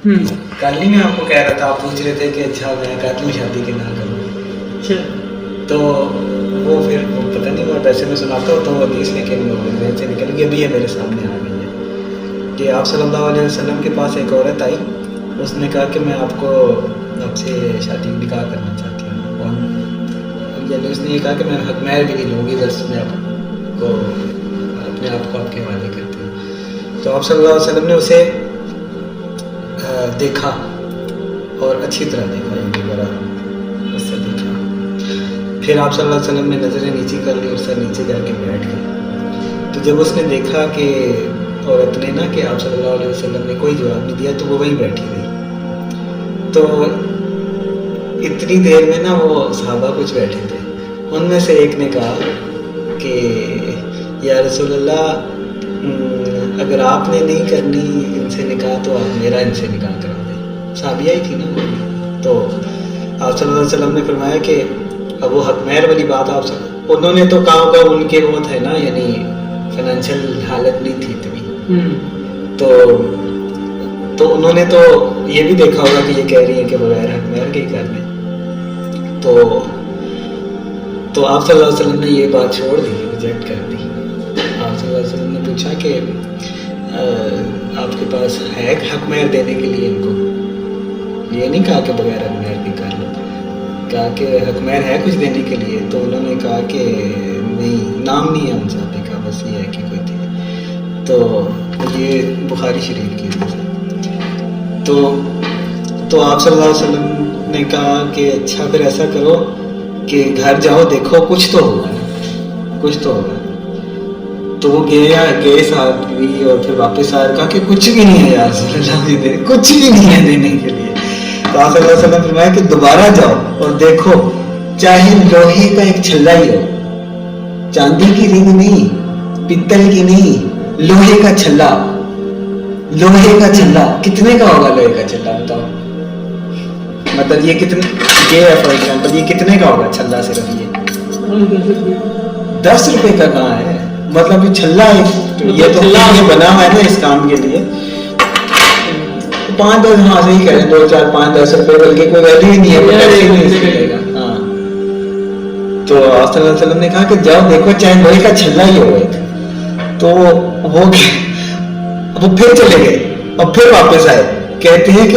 کل ہی میں آپ کو کہہ رہا تھا, آپ پوچھ رہے تھے کہ اچھا میں کرتی ہوں شادی کہ نہ کروں, تو وہ پھر پتہ نہیں وہ پیسے میں سناتا ہوں تو وہ حدیث لیکن میرے سے نکل گئی, ابھی ہے میرے سامنے آ گئی ہے کہ آپ صلی اللہ علیہ وسلم کے پاس ایک عورت آئی, اس نے کہا کہ میں آپ سے شادی نکاح کرنا چاہتی ہوں, اور یعنی اس نے یہ کہا کہ میں حق مہر بھی نہیں لوں گی, بس میں اپنے آپ کو آپ کے حوالے کرتی ہوں. تو آپ صلی اللہ علیہ وسلم نے اسے دیکھا اور اچھی طرح دیکھا, یعنی ذرا اس سے دیکھا, پھر آپ صلی اللہ علیہ وسلم نے نظریں نیچی کر لی اور سر نیچے جا کے بیٹھ گئے. تو جب اس نے دیکھا کہ عورت نے نا کہ آپ صلی اللہ علیہ وسلم نے کوئی جواب نہیں دیا, تو وہ وہیں بیٹھی رہی. تو اتنی دیر میں نا وہ صحابہ کچھ بیٹھے تھے, ان میں سے ایک نے کہا کہ یا رسول اللہ, اگر آپ نے نہیں کرنی ان سے نکاح تو آپ میرا ان سے نکاح کرا دیں. صحابیہ ہی تھی نا. تو آپ صلی اللہ علیہ وسلم نے فرمایا کہ اب وہ حق مہر والی بات آپ انہوں نے تو کہا ہوگا ان کے وہ تھے نا, یعنی فائنینشیل حالت نہیں تھی اتنی, تو انہوں نے تو یہ بھی دیکھا ہوگا کہ یہ کہہ رہی ہیں کہ بغیر حق مہر کے ہی کر لیں. تو آپ صلی اللہ علیہ وسلم نے یہ بات چھوڑ دی, ریجیکٹ کر دی. آپ صلی اللہ علیہ وسلم نے پوچھا کہ آپ کے پاس ہے حق مہر دینے کے لیے ان کو؟ یہ نہیں کہا کہ بغیر حق مہر کے کر لو, کہا کہ حق مہر ہے کچھ دینے کے لیے؟ تو انہوں نے کہا کہ نہیں, نام نہیں ہے ان صاحب کا, بس یہ ہے کہ کوئی تھی. تو یہ بخاری شریف کی حدیث ہے. تو آپ صلی اللہ علیہ وسلم نے کہا کہ اچھا پھر ایسا کرو کہ گھر جاؤ, دیکھو کچھ تو ہوگا نا, کچھ تو ہوگا. تو وہ گئے صاحب بھی, اور پھر واپس آ کہا کہ کچھ بھی نہیں ہے یا رسول اللہ, کچھ بھی نہیں ہے دینے کے لیے. تو آپ صلی اللہ علیہ وسلم نے فرمایا کہ دوبارہ جاؤ اور دیکھو, چاہے لوہے کا ایک چھلا ہی ہو, چاندی کی رنگ نہیں, پتل کی نہیں, لوہے کا چھلا. لوہے کا چھلا کتنے کا ہوگا؟ لوہے کا چھلا بتاؤ, مطلب یہ کتنے, یہ ہے فار ایگزامپل, یہ کتنے کا ہوگا چھلا؟ صرف یہ 10 روپے کا کہاں ہے, مطلب یہ چھلا ہے, یہ تو بنا ہوا ہے نا اس کام کے لیے. 5-10, ہاں صحیح کریں, 2-4-5-10 روپے, بلکہ کوئی ویلیو ہی نہیں ہے. ہاں, تو آپ صلی اللہ علیہ وسلم نے کہا کہ جاؤ دیکھو, چاہے لوہے کا چھلا ہی ہو. تو وہ پھر چلے گئے اور پھر واپس آئے, کہتے ہیں کہ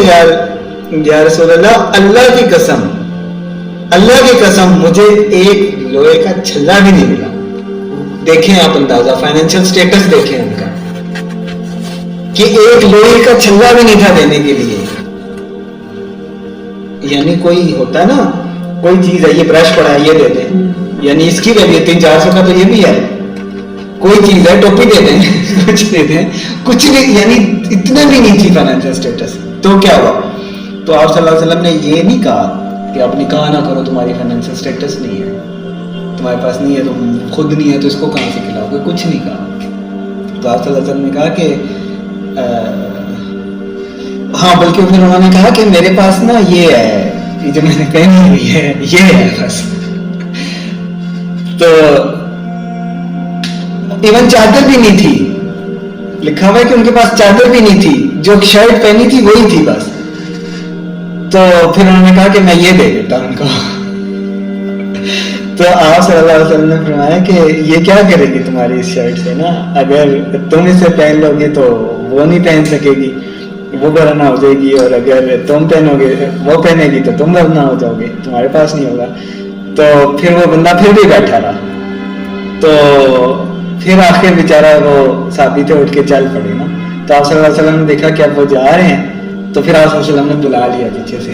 یا رسول اللہ, اللہ کی قسم مجھے ایک لوہے کا چھلا بھی نہیں ملا. دیکھیں آپ اندازہ, فائنینشیل سٹیٹس دیکھیں ان کا, کہ ایک لوہے کا چھلا بھی نہیں تھا دینے کے لیے. یعنی کوئی ہوتا ہے نا, کوئی چیز ہے, یہ برش پڑا ہے, یہ دے دیں, یعنی اس کی ویلیو 300-400 کا تو یہ بھی ہے. کوئی چیز ہے, ٹوپی دے دیں, کچھ دے دیں, کچھ نہیں, یعنی اتنا بھی نہیں تھی فائنینشیل سٹیٹس. تو کیا ہوا؟ تو آپ صلی اللہ علیہ وسلم نے یہ نہیں کہا کہ آپ نکاح نہ کرو, تمہاری فائنینشیل سٹیٹس نہیں ہے, تمہارے پاس نہیں ہے, تم خود نہیں ہے, تو اس کو کہاں سے کھلاؤ گے؟ کچھ نہیں کہا. تو آپ صلی اللہ علیہ وسلم نے کہا کہ ہاں, بلکہ پھر انہوں نے کہا کہ میرے پاس نا یہ ہے, یہ جو میں نے پہنی ہوئی ہے یہ ہے بس. تو ایون چادر بھی نہیں تھی, لکھا ہوا ہے کہ ان کے پاس چادر بھی نہیں تھی, جو شرٹ پہنی تھی وہی تھی بس. تو پھر انہوں نے کہا کہ میں یہ دے دیتا ان کو. تو آپ صلی اللہ علیہ وسلم نے فرمایا کہ یہ کیا کرے گی تمہاری اس شرٹ سے نا, اگر تم اسے پہن لو گے تو وہ نہیں پہن سکے گی, وہ برہنہ ہو جائے گی, اور اگر تم پہنو گے, وہ پہنے گی تو تم برہنہ ہو جاؤ گے, تمہارے پاس نہیں ہوگا. تو پھر وہ بندہ پھر بھی بیٹھا رہا. تو پھر آخر بیچارہ وہ صحابی تھے اٹھ کے چل پڑے نا. تو آپ صلی اللہ علیہ وسلم نے دیکھا کہ اب وہ جا رہے ہیں, تو پھر آپ صلی اللہ علیہ وسلم نے بلا لیا پیچھے سے.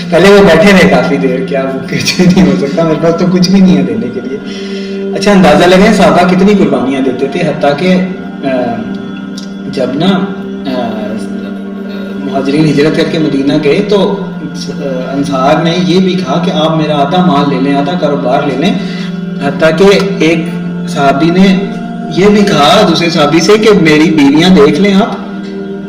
پہلے وہ بیٹھے رہے کافی دیر, کیا کچھ نہیں ہو سکتا, میرے پاس تو کچھ بھی نہیں ہے دینے کے لیے. اچھا اندازہ لگائیں صحابہ کتنی قربانیاں دیتے تھے, حتیٰ کہ جب نا مہاجرین ہجرت کر کے مدینہ گئے تو انصار نے یہ بھی کہا کہ آپ میرا آدھا مال لے لیں, آدھا کاروبار لے لیں. حتیٰ کہ ایک صحابی نے یہ بھی کہا دوسرے صحابی سے کہ میری بیویاں دیکھ لیں آپ,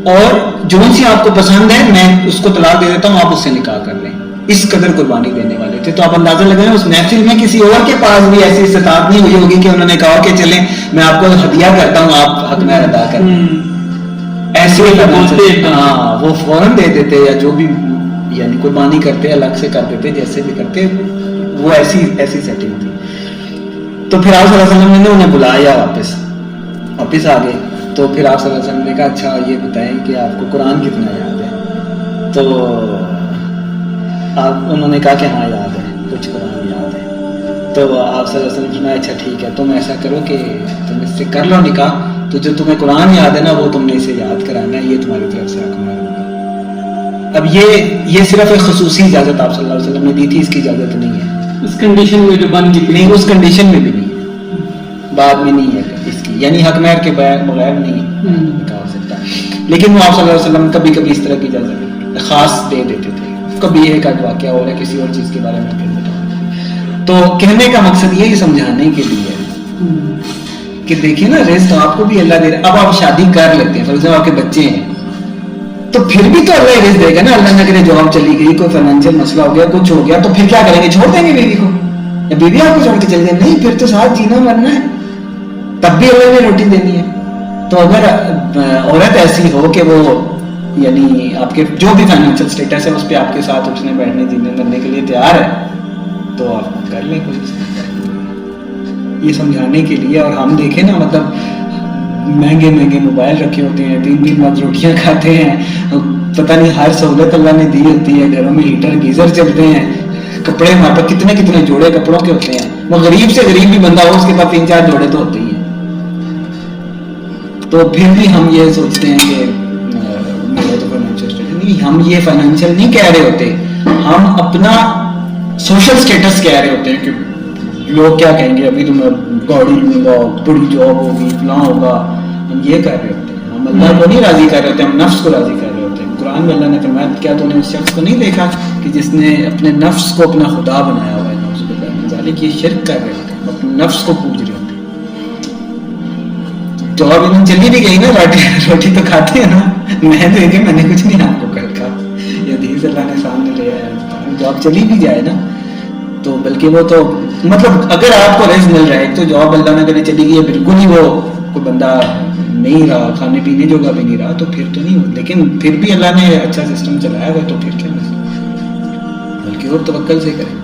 اور جو سی آپ کو پسند ہے میں اس کو طلاق دے دیتا ہوں, آپ اس سے نکاح کر لیں. اس قدر قربانی دینے والے تھے. تو آپ اندازہ لگائیں اس محفل میں کسی اور کے پاس بھی ایسی استطاعت نہیں ہوئی ہوگی کہ انہوں نے کہا کہ چلیں میں آپ کو ہدیہ کرتا ہوں, آپ حق مہر ادا کریں. ایسے ہاں وہ فوراً دے دیتے, یا جو بھی یعنی قربانی کرتے الگ سے کر دیتے, جیسے بھی کرتے, وہ ایسی سیٹنگ تھی. تو پھر آپ صلی اللہ علیہ وسلم نے انہیں بلایا, واپس آ گئے. تو پھر آپ صلی اللہ علیہ وسلم نے کہا اچھا یہ بتائیں کہ آپ کو قرآن کتنا یاد ہے؟ تو انہوں نے کہا کہ ہاں یاد ہے, کچھ قرآن یاد ہے. تو آپ صلی اللہ علیہ وسلم نے اچھا ٹھیک ہے, تم ایسا کرو کہ تم اس سے کر لو نکاح, تو جو تمہیں قرآن یاد ہے نا وہ تم نے اسے یاد کرانا ہے, یہ تمہاری طرف سے حکم ہے. اب یہ صرف ایک خصوصی اجازت آپ صلی اللہ علیہ وسلم نے دی تھی, اس کی اجازت نہیں ہے اس کنڈیشن میں جو بن گئی نہیں, اس کنڈیشن میں بھی نہیں ہے, بعد میں نہیں ہے اس کی, یعنی حق مہر کے بغیر نہیں نکاح ہو سکتا. لیکن وہ آپ صلی اللہ علیہ وسلم کبھی کبھی اس طرح کی اجازت خاص دے دیتے تھے. کبھی ایک آدھ واقعہ ہو رہا ہے کسی اور چیز کے بارے میں پھر بتاؤں. تو کہنے کا مقصد یہ سمجھانے کے لیے کہ دیکھیں نا رزق آپ کو بھی اللہ دے رہا. اب آپ شادی کر لیتے ہیں, فار ایگزامپل آپ کے بچے ہیں, تو پھر بھی تو اللہ رزق دے گا نا. اللہ نہ کرے جاب چلی گئی, کوئی فائنینشیل مسئلہ ہو گیا, کچھ ہو گیا, تو پھر کیا کریں گے؟ چھوڑ دیں گے بیوی کو, یا بیوی آپ کو چھوڑ کے چل جائے؟ نہیں, پھر تو ساتھ جینا مرنا ہے, تب بھی اللہ نے روٹی دینی ہے. تو اگر عورت ایسی ہو کہ وہ یعنی آپ کے جو بھی فائنینشیل اسٹیٹس ہے اس پہ آپ کے ساتھ اٹھنے بیٹھنے جینے مرنے کے لیے تیار ہے, تو آپ کر لیں کوئی. یہ سمجھانے کے لیے. اور ہم دیکھیں نا, مطلب مہنگے موبائل رکھے ہوتے ہیں, 3 وقت روٹیاں کھاتے ہیں, پتہ نہیں ہر سہولت اللہ نے دی ہوتی ہے, گھروں میں ہیٹر گیزر چلتے ہیں, کپڑے ہمارے پاس کتنے جوڑے کپڑوں کے ہوتے ہیں. وہ غریب سے غریب بھی بندہ ہو اس کے پاس 3-4 جوڑے تو ہوتے ہی ہیں. تو پھر بھی ہم یہ سوچتے ہیں کہ میرا تو فائنینشیل اسٹیٹس نہیں. ہم یہ فائنینشیل نہیں کہہ رہے ہوتے, ہم اپنا سوشل اسٹیٹس کہہ رہے ہوتے ہیں کہ لوگ کیا کہیں گے, ابھی تو میں گاڑی لوں گا, بڑی جاب ہوگی, فلاں ہوگا. ہم یہ کر رہے ہوتے ہیں, ہم اللہ کو نہیں راضی کر رہے ہوتے, ہم نفس کو راضی کر رہے ہوتے ہیں. قرآن میں اللہ نے فرمایا کیا تو نے اس شخص کو نہیں دیکھا کہ جس نے اپنے نفس کو اپنا خدا بنایا ہوا ہے؟ نعوذ باللہ من ذالک. یہ شرک کر رہے ہوتے ہیں, اپنے نفس کو پوج رہے ہوتے ہیں. جاب انہوں چلی بھی گئی نا, روٹی تو کھاتے ہیں نا. میں نے کچھ نہیں آپ کو کر کہا, یہ حدیث اللہ نے سامنے لے آیا. جاب چلی بھی جائے نا, تو بلکہ وہ تو مطلب اگر آپ کو رزق مل رہا ہے, تو جاب اللہ نہ کرے چلی گئی ہے, بالکل ہی وہ کوئی بندہ نہیں رہا, کھانے پینے جوگا بھی نہیں رہا, تو پھر تو نہیں ہو. لیکن پھر بھی اللہ نے اچھا سسٹم چلایا ہوا, تو پھر کیا مسئلہ, بلکہ اور توکل سے کریں.